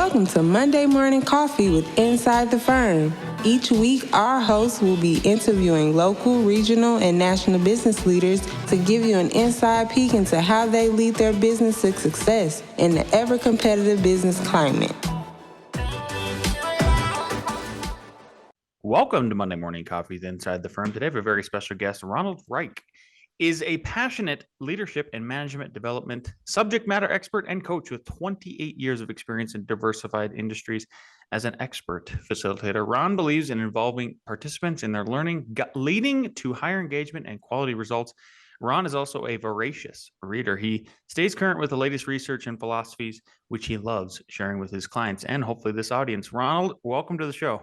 Welcome to Monday Morning Coffee with Inside the Firm. Each week, our hosts will be interviewing local, regional, and national business leaders to give you an inside peek into how they lead their business to success in the ever-competitive business climate. Welcome to Monday Morning Coffee with Inside the Firm. Today, we have a very special guest. Ronald Reich is a passionate leadership and management development subject matter expert and coach with 28 years of experience in diversified industries. As an expert facilitator, Ron believes in involving participants in their learning, leading to higher engagement and quality results. Ron is also a voracious reader. He stays current with the latest research and philosophies, which he loves sharing with his clients and hopefully this audience. Ronald, welcome to the show.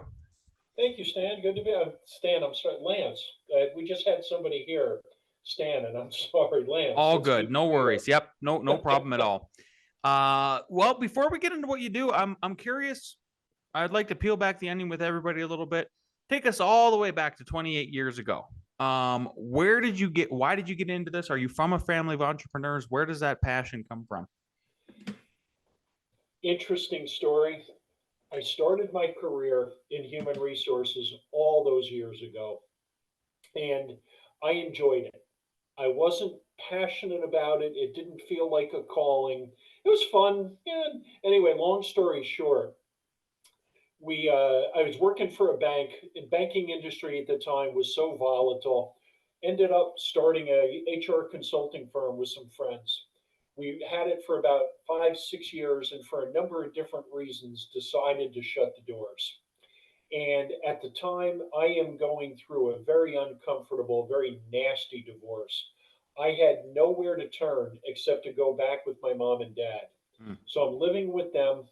Thank you, Stan. Good to be on. Stan, I'm sorry, Lance. We just had somebody here, Stan, and I'm sorry, Lance. All good. No worries. Yep. No problem at all. Well, before we get into what you do, I'm curious. I'd like to peel back the onion with everybody a little bit. Take us all the way back to 28 years ago. Why did you get into this? Are you from a family of entrepreneurs? Where does that passion come from? Interesting story. I started my career in human resources all those years ago, and I enjoyed it. I wasn't passionate about it. It didn't feel like a calling. It was fun. Yeah. Anyway, long story short, I was working for a bank. The banking industry at the time was so volatile. Ended up starting a HR consulting firm with some friends. We had it for about 5-6 years, and for a number of different reasons decided to shut the doors. And at the time, I am going through a very uncomfortable, very nasty divorce. I had nowhere to turn except to go back with my mom and dad. So I'm living with them.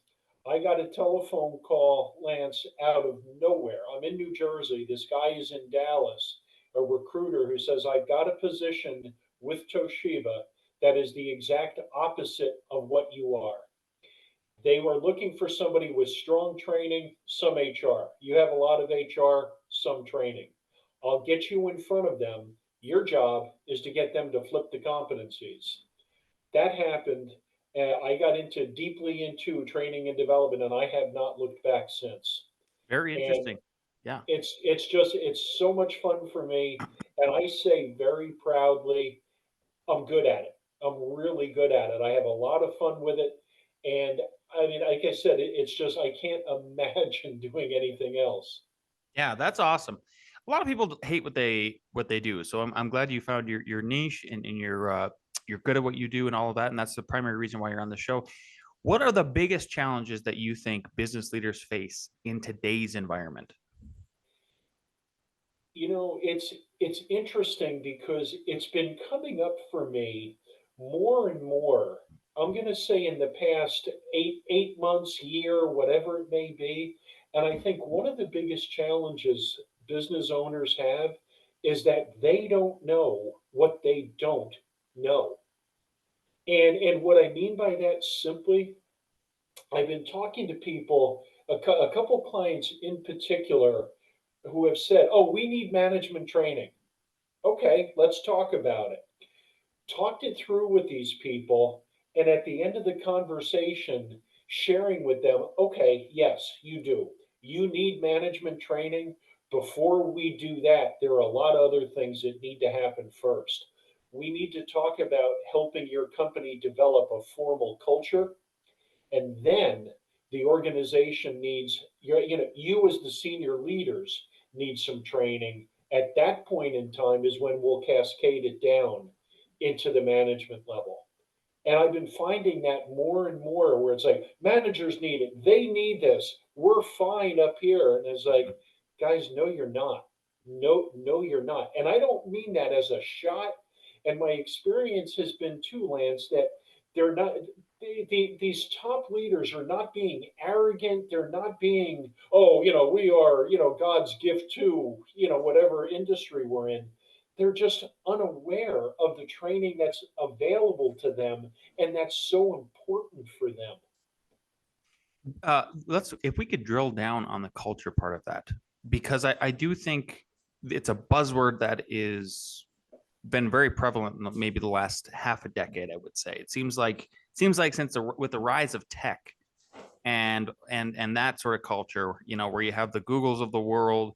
I got a telephone call, Lance, out of nowhere. I'm in New Jersey. This guy is in Dallas, a recruiter who says, I've got a position with Toshiba that is the exact opposite of what you are. They were looking for somebody with strong training, some HR. You have a lot of HR, some training. I'll get you in front of them. Your job is to get them to flip the competencies. That happened. I got deeply into training and development, and I have not looked back since. Very interesting. Yeah. It's so much fun for me. And I say very proudly, I'm good at it. I'm really good at it. I have a lot of fun with it. And I mean, like I said, it's just, I can't imagine doing anything else. Yeah, that's awesome. A lot of people hate what they do. So I'm glad you found your niche and you're good at what you do and all of that. And that's the primary reason why you're on the show. What are the biggest challenges that you think business leaders face in today's environment? You know, it's interesting because it's been coming up for me more and more. I'm going to say in the past eight months, year, whatever it may be. And I think one of the biggest challenges business owners have is that they don't know what they don't know. And what I mean by that simply, I've been talking to people, a couple clients in particular, who have said, oh, we need management training. Okay, let's talk about it. Talked it through with these people. And at the end of the conversation, sharing with them, okay, yes, you do. You need management training. Before we do that, there are a lot of other things that need to happen first. We need to talk about helping your company develop a formal culture. And then the organization needs, you as the senior leaders need some training. At that point in time is when we'll cascade it down into the management level. And I've been finding that more and more where it's like, managers need it. They need this. We're fine up here. And it's like, guys, no, you're not. No, you're not. And I don't mean that as a shot. And my experience has been too, Lance, that they're not, these top leaders are not being arrogant. They're not being, oh, we are, God's gift to, whatever industry we're in. They're just unaware of the training that's available to them, and that's so important for them. If we could drill down on the culture part of that, because I do think it's a buzzword that is been very prevalent in maybe the last half a decade. I would say it seems like with the rise of tech, and that sort of culture, where you have the Googles of the world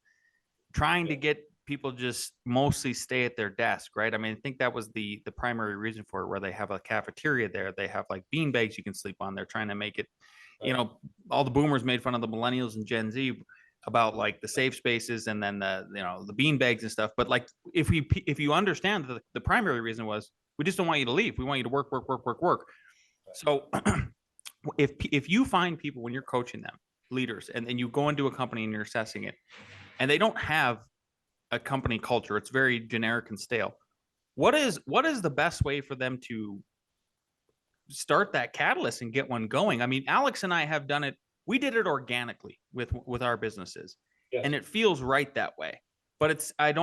trying to get people just mostly stay at their desk, right? I mean, I think that was the primary reason for it, where they have a cafeteria there. They have like bean bags you can sleep on. They're trying to make it, all the boomers made fun of the millennials and Gen Z about like the safe spaces and then the bean bags and stuff. But like, if you understand that the primary reason was, we just don't want you to leave. We want you to work, work, work, work, work. So if you find people when you're coaching them, leaders, and you go into a company and you're assessing it, and they don't have a company culture, it's very generic and stale. What is the best way for them to start that catalyst and get one going? I mean, Alex and I have done it. We did it organically with our businesses, and it feels right that way. But I'm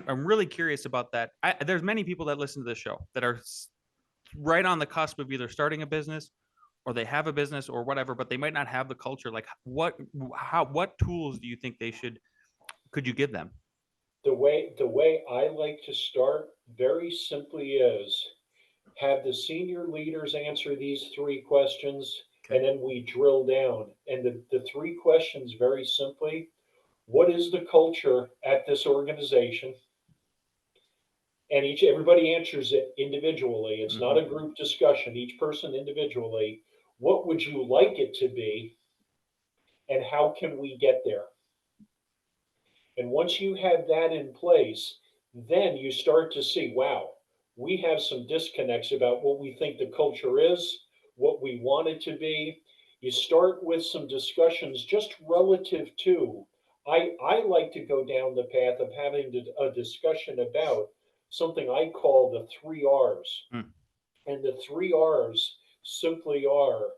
really curious about that. There's many people that listen to this show that are right on the cusp of either starting a business or they have a business or whatever, but they might not have the culture. Like what tools do you think could you give them? The way I like to start very simply is have the senior leaders answer these three questions, and then we drill down. And the three questions very simply: what is the culture at this organization? And everybody answers it individually. It's not a group discussion, each person individually. What would you like it to be? And how can we get there? And once you have that in place, then you start to see, wow, we have some disconnects about what we think the culture is, what we want it to be. You start with some discussions just relative to, I like to go down the path of having a discussion about something I call the 3 R's. And the 3 R's simply are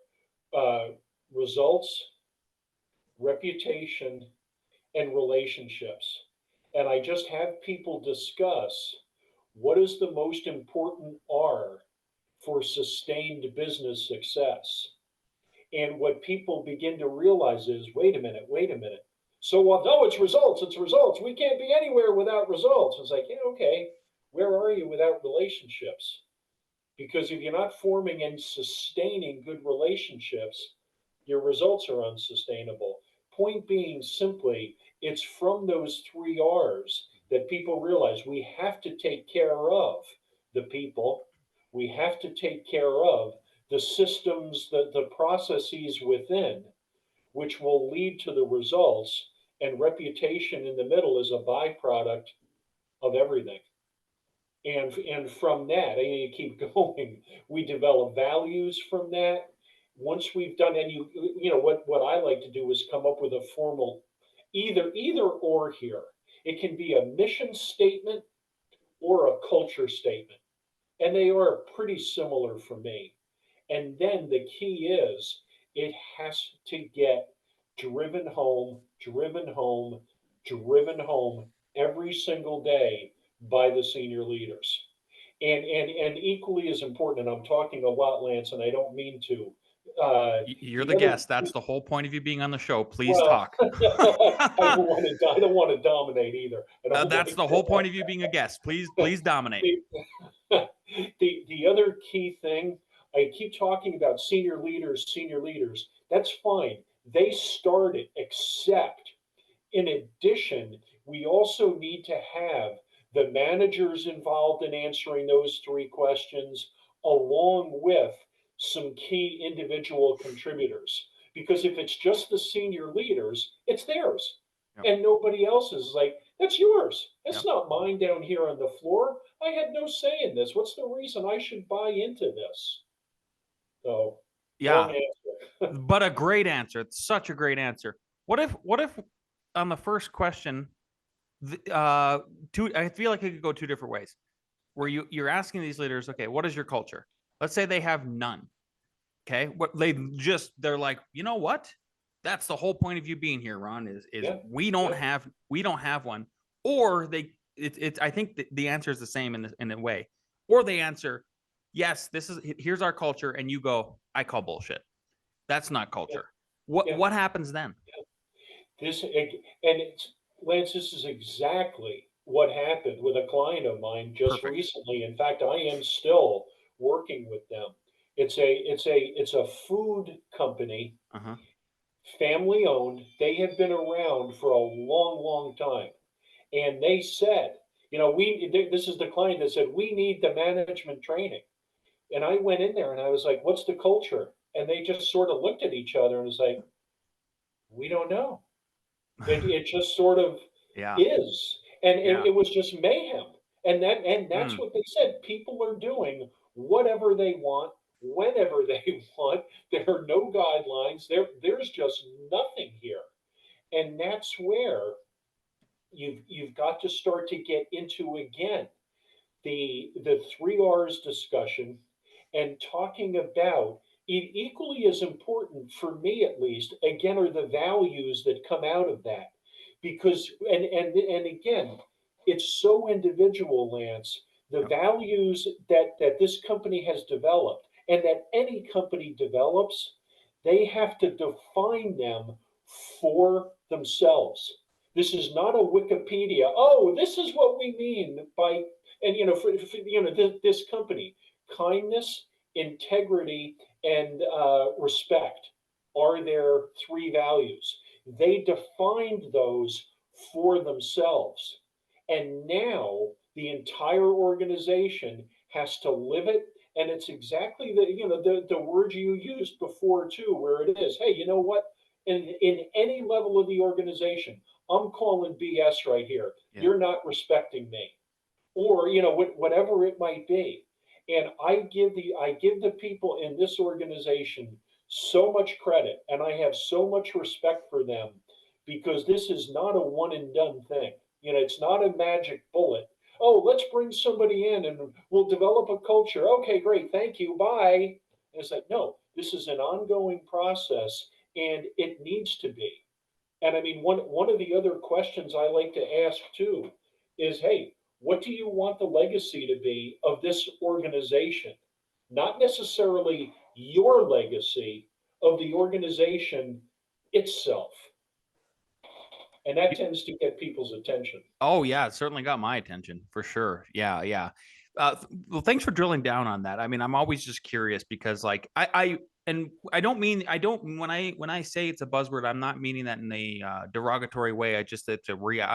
results, reputation, and relationships. And I just have people discuss what is the most important R for sustained business success. And what people begin to realize is, wait a minute. So, no, it's results. We can't be anywhere without results. It's like, yeah, okay, where are you without relationships? Because if you're not forming and sustaining good relationships, your results are unsustainable. Point being simply, it's from those 3 R's that people realize we have to take care of the people, we have to take care of the systems, the processes within, which will lead to the results, and reputation in the middle is a byproduct of everything. And from that, and you keep going, we develop values from that. Once we've done, and what I like to do is come up with a formal either or here. It can be a mission statement or a culture statement, and they are pretty similar for me. And then the key is it has to get driven home, every single day by the senior leaders. And equally as important, and I'm talking a lot, Lance, and I don't mean to. You're the guest. That's the whole point of you being on the show. Please talk. I don't want to dominate either. That's the whole point of you being a guest. Please dominate. The other key thing, I keep talking about senior leaders. That's fine. They started, except in addition, we also need to have the managers involved in answering those three questions, along with some key individual contributors. Because if it's just the senior leaders, it's theirs. Yep. And nobody else's. Like, that's yours. It's not mine down here on the floor. I had no say in this. What's the reason I should buy into this? So, yeah, but a great answer. It's such a great answer. What if on the first question, I feel like it could go two different ways, where you're asking these leaders, okay, what is your culture? Let's say they have none. Okay, they're like, you know what? That's the whole point of you being here, Ron. Is we don't have one, or I think the answer is the same in a way, or they answer, yes, here's our culture, and you go, I call bullshit. That's not culture. What happens then? Lance, this is exactly what happened with a client of mine just recently. In fact, I am still working with them. It's a food company, Uh-huh. family owned. They have been around for a long, long time. And they said, this is the client that said, we need the management training. And I went in there and I was like, what's the culture? And they just sort of looked at each other and was like, we don't know. It just sort of Yeah. is. And Yeah. it was just mayhem. And that's Mm. what they said. People are doing whatever they want, whenever they want. There are no guidelines. There's just nothing here. And that's where you've got to start to get into again the three R's discussion and talking about it. Equally as important for me, at least, again, are the values that come out of that. Because and again, it's so individual, Lance. The Yep. values that this company has developed and that any company develops, they have to define them for themselves. This is not a Wikipedia. Oh, this is what we mean by, and this company, kindness, integrity, and respect are their three values. They defined those for themselves, and now the entire organization has to live it. And it's exactly the word you used before too, where it is, hey, you know what, in any level of the organization, I'm calling BS right here. Yeah. You're not respecting me, or whatever it might be. And I give the people in this organization so much credit, and I have so much respect for them, because this is not a one and done thing. It's not a magic bullet. Oh, let's bring somebody in and we'll develop a culture. Okay, great, thank you, bye. And it's like, no, this is an ongoing process, and it needs to be. And I mean, one of the other questions I like to ask too is, hey, what do you want the legacy to be of this organization? Not necessarily your legacy, of the organization itself. And that tends to get people's attention. Oh yeah, it certainly got my attention for sure. Yeah, yeah. Well, thanks for drilling down on that. I mean, I'm always just curious because, like, and I don't mean I don't when I say it's a buzzword, I'm not meaning that in a derogatory way. It's a real.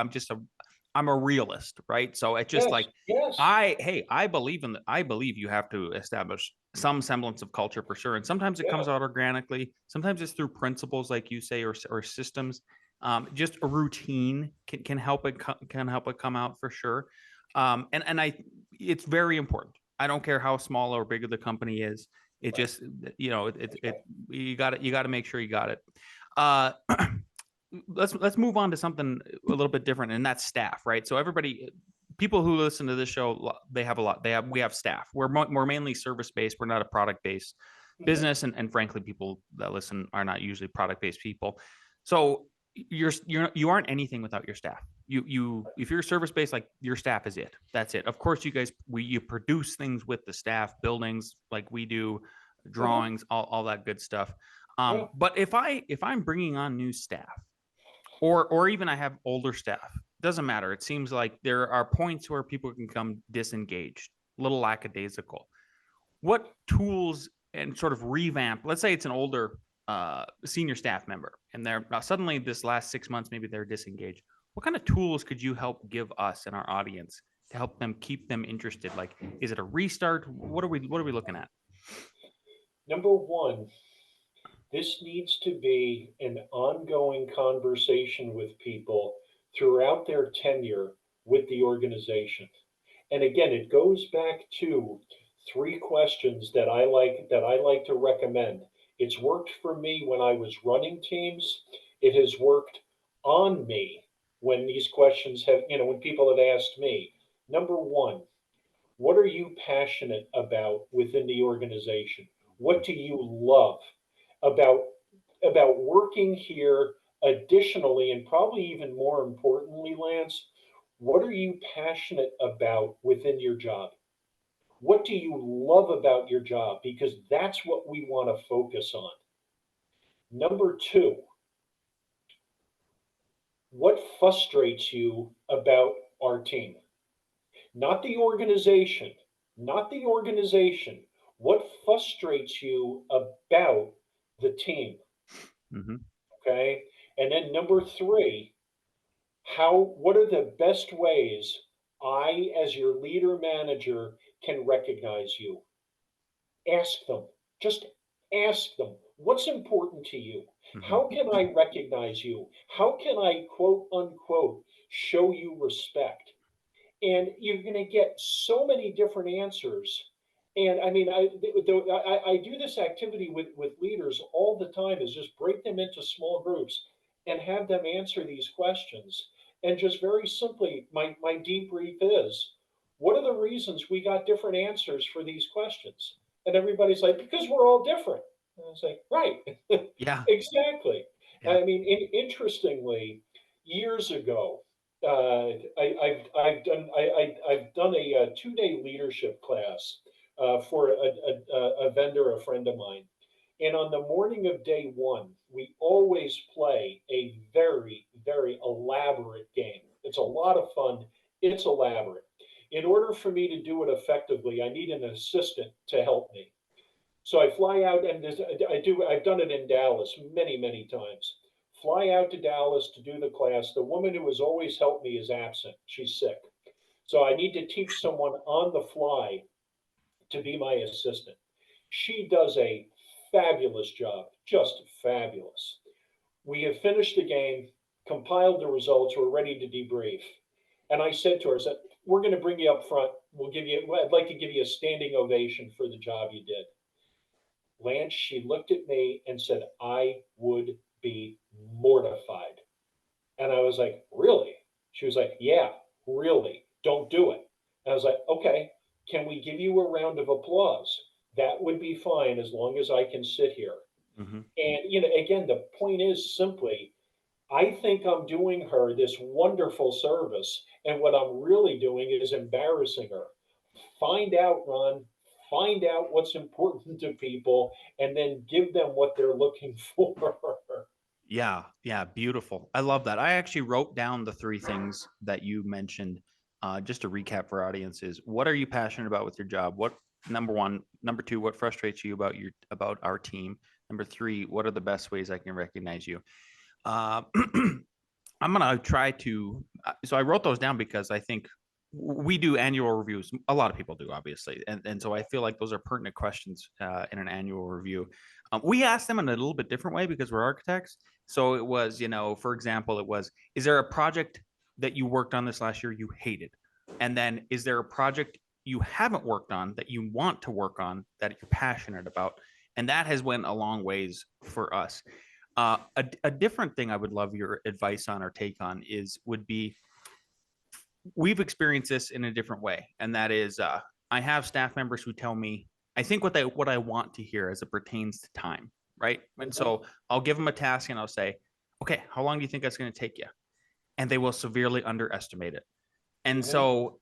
I'm a realist, right? So it's just Yes, like yes, I believe I believe you have to establish some semblance of culture for sure, and sometimes it yeah, comes out organically. Sometimes it's through principles, like you say, or systems. Just a routine can help it can help it come out for sure. And I it's very important. I don't care how small or big the company is. It right. just That's right. you got to make sure you got it. Uh, let's move on to something a little bit different, and that's staff, right? So everybody, people who listen to this show, they have a lot. We have staff. We're mainly service based. We're not a product based Mhm. business, and frankly, people that listen are not usually product based people. So you aren't anything without your staff. You if you're service based, like, your staff is it. That's it. Of course, you produce things with the staff, buildings like we do, Uh-huh. drawings, all that good stuff. Yeah. But if I'm bringing on new staff, or even I have older staff, doesn't matter. It seems like there are points where people can come disengaged, a little lackadaisical. What tools and sort of revamp, let's say it's an older senior staff member, and they're suddenly this last 6 months, maybe they're disengaged. What kind of tools could you help give us and our audience to help them keep them interested? Like, is it a restart? What are we looking at? Number one, this needs to be an ongoing conversation with people throughout their tenure with the organization. And again, it goes back to three questions that I like to recommend. It's worked for me when I was running teams. It has worked on me when these questions have, when people have asked me. Number one, what are you passionate about within the organization? What do you love about working here? Additionally, and probably even more importantly, Lance, what are you passionate about within your job? What do you love about your job? Because that's what we want to focus on. Number two, what frustrates you about our team? Not the organization, not the organization. What frustrates you about the team? Hmm. Okay. And then number three, what are the best ways I, as your leader manager, can recognize you? Ask them. Just ask them. What's important to you? Hmm. How can I recognize you? How can I, quote unquote, show you respect? And you're going to get so many different answers. And I mean, I do this activity with leaders all the time, is just break them into small groups and have them answer these questions. And just very simply, my debrief is, what are the reasons we got different answers for these questions? And everybody's like, because we're all different. And I was like, right, Yeah. exactly. Yeah. I mean, interestingly, years ago, I've done a 2-day leadership class for a vendor, a friend of mine, and on the morning of day one, we always play a very elaborate game. It's a lot of fun. It's elaborate. In order for me to do it effectively, I need an assistant to help me. So I fly out, and I've done it in Dallas many times. Fly out to Dallas to do the class. The woman who has always helped me is absent. She's sick. So I need to teach someone on the fly to be my assistant. She does a fabulous job, just fabulous. We have finished the game, compiled the results, we're ready to debrief. And I said to her, I said, we're going to bring you up front. I'd like to give you a standing ovation for the job you did. Lance, she looked at me and said, I would be mortified. And I was like, really? She was like, yeah, really. Don't do it. And I was like, okay, can we give you a round of applause? That would be fine as long as I can sit here. Hmm. And, again, the point is simply, I think I'm doing her this wonderful service. And what I'm really doing is embarrassing her. Find out, Ron, find out what's important to people and then give them what they're looking for. Yeah, yeah, beautiful. I love that. I actually wrote down the three things that you mentioned. Just to recap for audiences, what are you passionate about with your job? What number one, number two, what frustrates you about our team? Number three, what are the best ways I can recognize you? Uh, I'm gonna try to. So I wrote those down because I think we do annual reviews. A lot of people do, obviously, and so I feel like those are pertinent questions in an annual review. We asked them in a little bit different way because we're architects. So it was, for example, it was, is there a project that you worked on this last year you hated? And then is there a project you haven't worked on that you want to work on that you're passionate about? And that has went a long ways for us. A different thing I would love your advice on or take on would be, we've experienced this in a different way, and that is, I have staff members who tell me, I think what I want to hear as it pertains to time, right? And Mhm. so I'll give them a task and I'll say, okay, how long do you think that's going to take you? And they will severely underestimate it. And Mhm. so,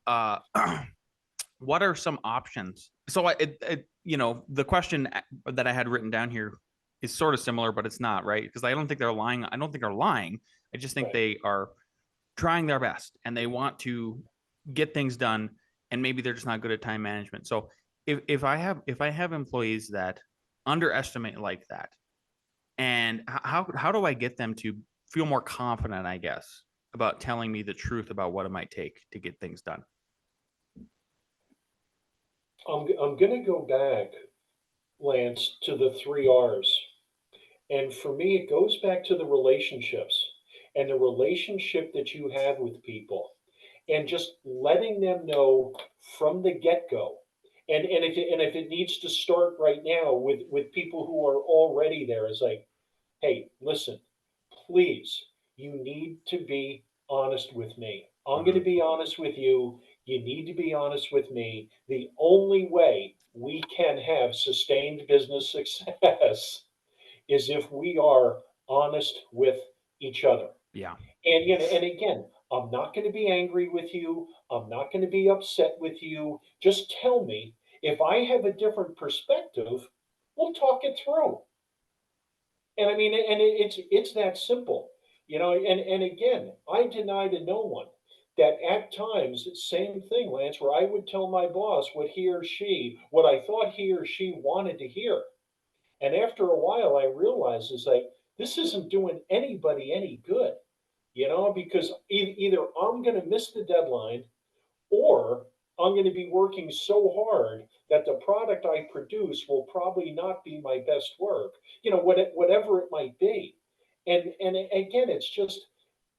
what are some options? So the question that I had written down here is sort of similar, but it's not, right? Because I don't think they're lying. I don't think they're lying. I just think Right. they are trying their best and they want to get things done, and maybe they're just not good at time management. So if I have employees that underestimate like that, and how do I get them to feel more confident, I guess, about telling me the truth about what it might take to get things done? I'm going to go back, Lance, to the 3 R's. And for me, it goes back to the relationships and the relationship that you have with people and just letting them know from the get go. And if it needs to start right now with people who are already there, is like, hey, listen, please, you need to be honest with me. I'm going to Mhm. be honest with you. You need to be honest with me. The only way we can have sustained business success is if we are honest with each other. Yeah. And again, I'm not going to be angry with you. I'm not going to be upset with you. Just tell me if I have a different perspective, we'll talk it through. And I mean, it's that simple, and again, I deny to no one that at times, same thing, Lance, where I would tell my boss what I thought he or she wanted to hear. And after a while, I realized is like, this isn't doing anybody any good, because either I'm going to miss the deadline or I'm going to be working so hard that the product I produce will probably not be my best work, whatever it might be. And again, it's just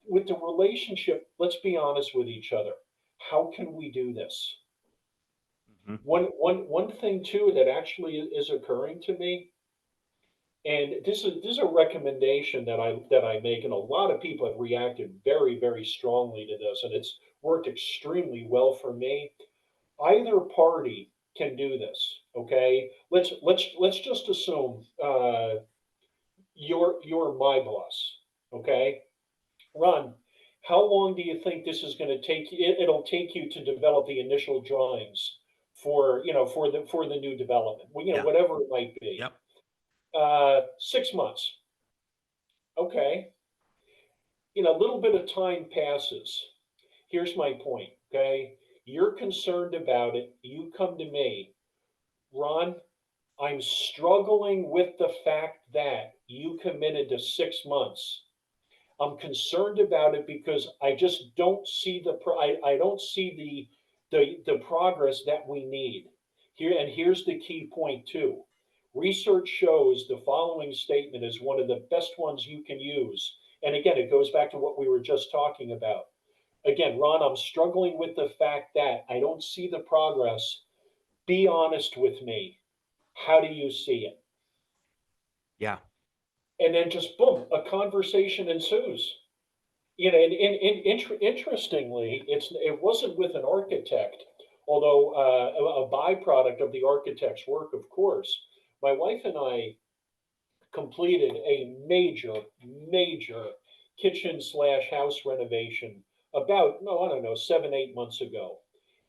with the relationship, let's be honest with each other. How can we do this? Mhm. One thing too that actually is occurring to me, and this is a recommendation that I make, and a lot of people have reacted very, very strongly to this, and it's worked extremely well for me. Either party can do this. Okay, let's just assume you're my boss. Okay, Ron, how long do you think this is going to take? It'll take you to develop the initial drawings for the new development. Well, Yeah. whatever it might be. Yep. 6 months. Okay, a little bit of time passes. Here's my point. Okay, you're concerned about it. You come to me, Ron. I'm struggling with the fact that you committed to 6 months. I'm concerned about it because I just don't see I don't see the progress that we need here. And here's the key point too. Research shows the following statement is one of the best ones you can use. And again, it goes back to what we were just talking about. Again, Ron, I'm struggling with the fact that I don't see the progress. Be honest with me. How do you see it? Yeah. And then just boom, a conversation ensues. And interestingly, it wasn't with an architect, although a byproduct of the architect's work, of course. My wife and I completed a major kitchen slash house renovation about, no, I don't know, 7, 8 months ago.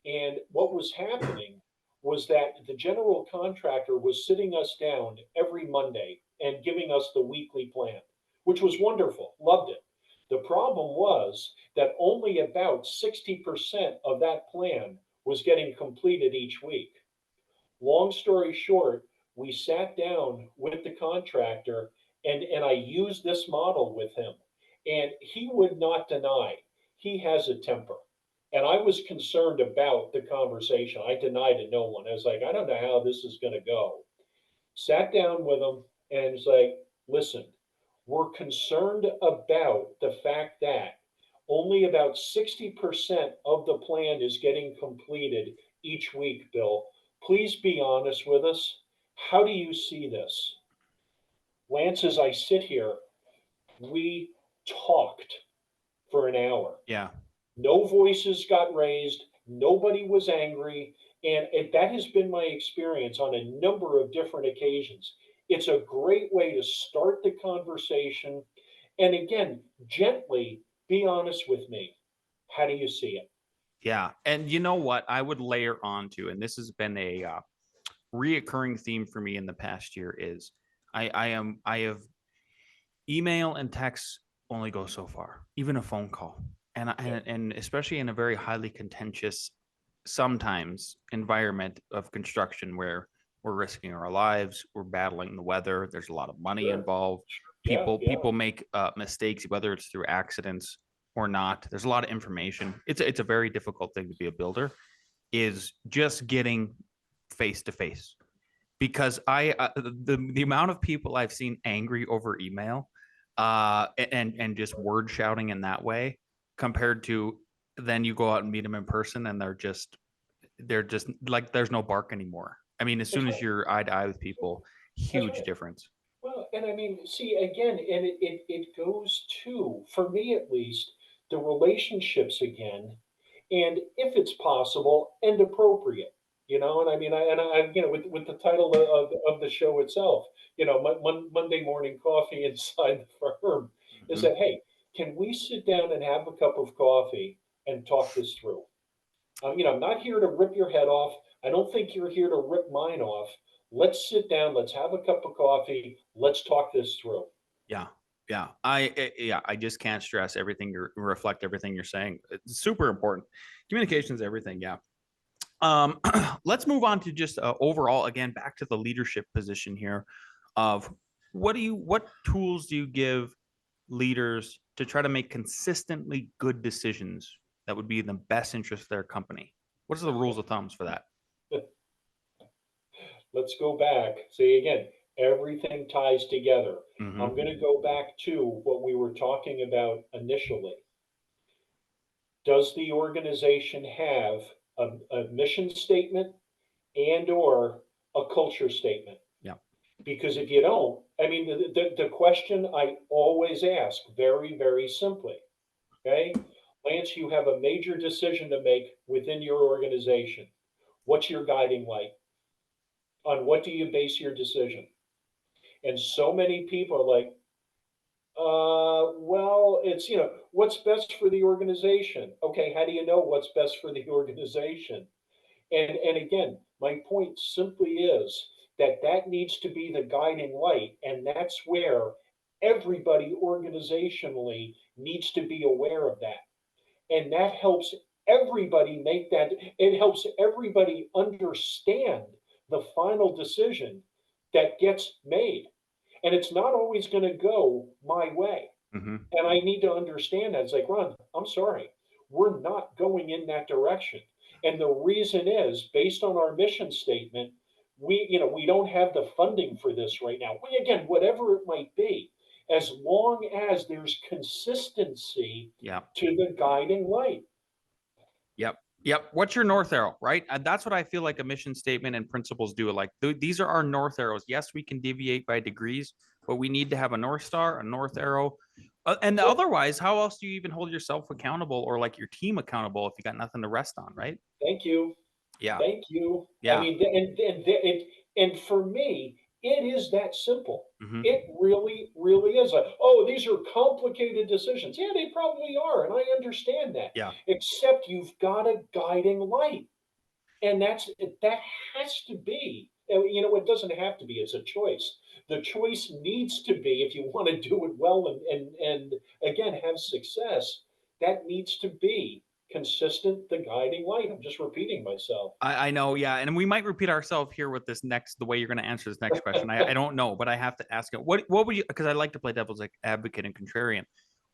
And what was happening was that the general contractor was sitting us down every Monday and giving us the weekly plan, which was wonderful. Loved it. The problem was that only about 60% of that plan was getting completed each week. Long story short, we sat down with the contractor and I used this model with him. And he would not deny he has a temper. And I was concerned about the conversation. I denied to no one. I was like, I don't know how this is going to go. Sat down with him and was like, listen, we're concerned about the fact that only about 60% of the plan is getting completed each week, Bill. Please be honest with us. How do you see this? Lance, as I sit here, we talked for an hour. Yeah. No voices got raised. Nobody was angry. And that has been my experience on a number of different occasions. It's a great way to start the conversation. And again, gently be honest with me. How do you see it? Yeah. And you know what? I would layer on to, and this has been a reoccurring theme for me in the past year is I have email and text only go so far, even a phone call. And especially in a very highly contentious, sometimes environment of construction where we're risking our lives, we're battling the weather, there's a lot of money Sure. involved. Yeah, yeah. People make mistakes, whether it's through accidents or not. There's a lot of information. It's a very difficult thing to be a builder, is just getting face to face. Because the amount of people I've seen angry over email, and just word shouting in that way, compared to then you go out and meet them in person and they're just like there's no bark anymore. I mean, as That's soon as right. you're eye to eye with people, That's huge right. difference. Well, and I mean, see, again, and it goes to, for me at least, the relationships again, and if it's possible and appropriate, and I mean, with the title of the show itself, Monday morning coffee inside the firm, is Mhm. that, hey, can we sit down and have a cup of coffee and talk this through? I'm not here to rip your head off. I don't think you're here to rip mine off. Let's sit down. Let's have a cup of coffee. Let's talk this through. Yeah. Yeah, I just can't stress everything reflect everything you're saying. It's super important. Communication is everything. Yeah. Let's move on to just overall, again, back to the leadership position here of what tools do you give leaders to try to make consistently good decisions that would be in the best interest of their company? What are the rules of thumbs for that? Let's go back. See, again, everything ties together. I'm Mm-hmm. going to go back to what we were talking about initially. Does the organization have a mission statement and or a culture statement? Yeah. Because if you don't, I mean, the question I always ask very, very simply, okay? Lance, you have a major decision to make within your organization. What's your guiding light? On what do you base your decision? And so many people are like, well, it's, what's best for the organization? Okay, how do you know what's best for the organization? And again, my point simply is that that needs to be the guiding light, and that's where everybody organizationally needs to be aware of that. And that helps everybody make that, it helps everybody understand the final decision that gets made. And it's not always going to go my way. Mm-hmm. And I need to understand that. It's like, Ron, I'm sorry, we're not going in that direction. And the reason is based on our mission statement, we don't have the funding for this right now. Again, whatever it might be, as long as there's consistency Yeah. to the guiding light. Yep. Yep. What's your north arrow, right? And that's what I feel like a mission statement and principles do. Like these are our north arrows. Yes, we can deviate by degrees, but we need to have a north star, a north arrow. And otherwise, how else do you even hold yourself accountable or like your team accountable if you got nothing to rest on, right? Thank you. Yeah. Thank you. I Yeah. mean, and for me, it is that simple. Mm-hmm. It really, really is. Like, oh, these are complicated decisions. Yeah, they probably are, and I understand that. Yeah. Except you've got a guiding light, and that has to be. It doesn't have to be. It's a choice. The choice needs to be if you want to do it well and again have success. That needs to be consistent, the guiding light. I'm just repeating myself. I know, yeah, and we might repeat ourselves here with this next, the way you're going to answer this next question. I don't know, but I have to ask it. What would you? Because I like to play devil's advocate and contrarian.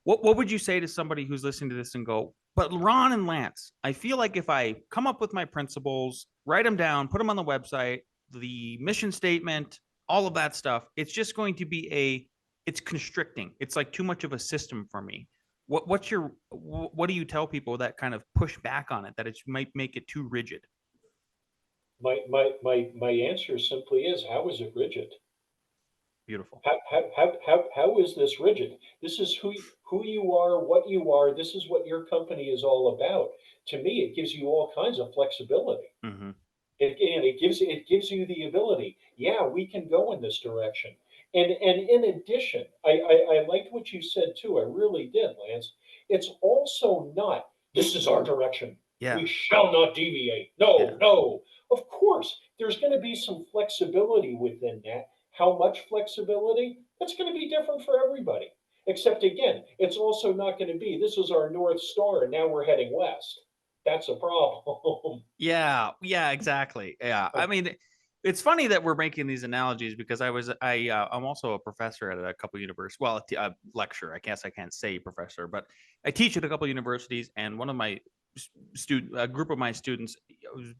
What would you say to somebody who's listening to this and go, but Ron and Lance, I feel like if I come up with my principles, write them down, put them on the website, the mission statement, all of that stuff, it's just going to be it's constricting. It's like too much of a system for me. What do you tell people that kind of push back on it, that it might make it too rigid? My answer simply is, how is it rigid? Beautiful. How is this rigid? This is who you are, what you are. This is what your company is all about. To me, it gives you all kinds of flexibility. Mm-hmm. It gives you the ability. Yeah, we can go in this direction. And in addition, I liked what you said too. I really did, Lance. It's also not, this is our direction. Yeah. We shall not deviate. Yeah. No, no. Of course, there's going to be some flexibility within that. How much flexibility? That's going to be different for everybody. Except again, it's also not going to be, this is our North Star and now we're heading west. That's a problem. Yeah, yeah, exactly. Yeah, I mean, it's funny that we're making these analogies because I'm also a professor at a couple universities. Well, a lecturer. I guess I can't say professor, but I teach at a couple universities, and one of my a group of my students,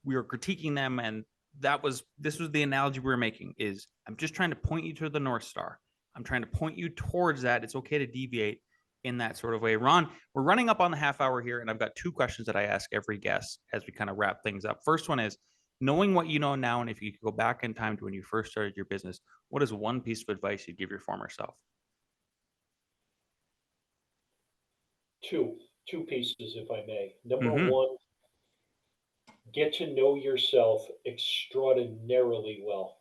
we were critiquing them, and this was the analogy we were making. Is I'm just trying to point you to the North Star. I'm trying to point you towards that. It's okay to deviate in that sort of way. Ron, we're running up on the half hour here, and I've got two questions that I ask every guest as we kind of wrap things up. First one is, knowing what you know now, and if you could go back in time to when you first started your business, what is one piece of advice you'd give your former self? Two pieces, if I may. Number Mm-hmm. one, get to know yourself extraordinarily well.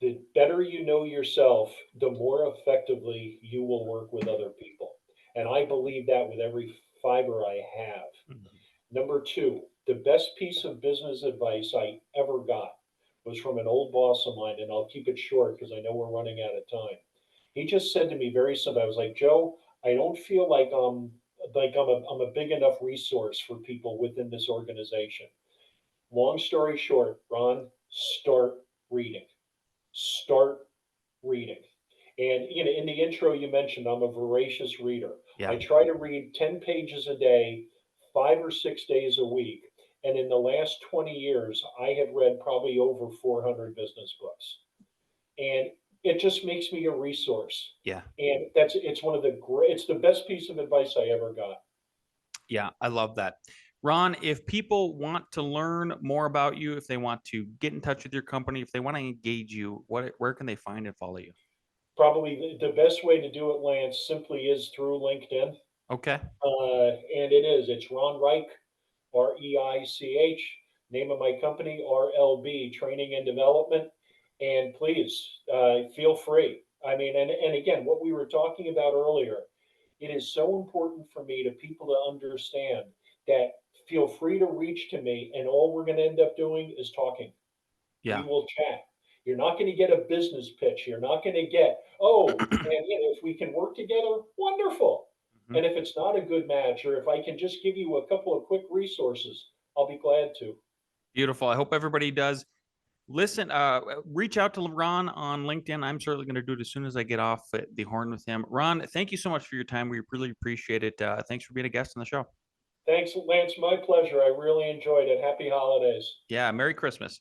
The better you know yourself, the more effectively you will work with other people. And I believe that with every fiber I have. Mm-hmm. Number two, the best piece of business advice I ever got was from an old boss of mine, and I'll keep it short because I know we're running out of time. He just said to me very simple. I was like, Joe, I don't feel like I'm a big enough resource for people within this organization. Long story short, Ron, start reading. Start reading. And in the intro you mentioned I'm a voracious reader. Yeah. I try to read 10 pages a day, 5 or 6 days a week. And in the last 20 years, I have read probably over 400 business books. And it just makes me a resource. Yeah. And it's the best piece of advice I ever got. Yeah, I love that. Ron, if people want to learn more about you, if they want to get in touch with your company, if they want to engage you, where can they find and follow you? Probably the best way to do it, Lance, simply is through LinkedIn. Okay. And it's Ron Reich, REICH, name of my company, RLB, Training and Development. And please feel free. I mean, and again, what we were talking about earlier, it is so important for me to people to understand that feel free to reach to me, and all we're going to end up doing is talking. Yeah. We will chat. You're not going to get a business pitch. You're not going to get, oh, and if we can work together, wonderful. Mhm. And if it's not a good match, or if I can just give you a couple of quick resources, I'll be glad to. Beautiful. I hope everybody does. Listen, reach out to Ron on LinkedIn. I'm certainly going to do it as soon as I get off the horn with him. Ron, thank you so much for your time. We really appreciate it. Thanks for being a guest on the show. Thanks, Lance. My pleasure. I really enjoyed it. Happy holidays. Yeah. Merry Christmas.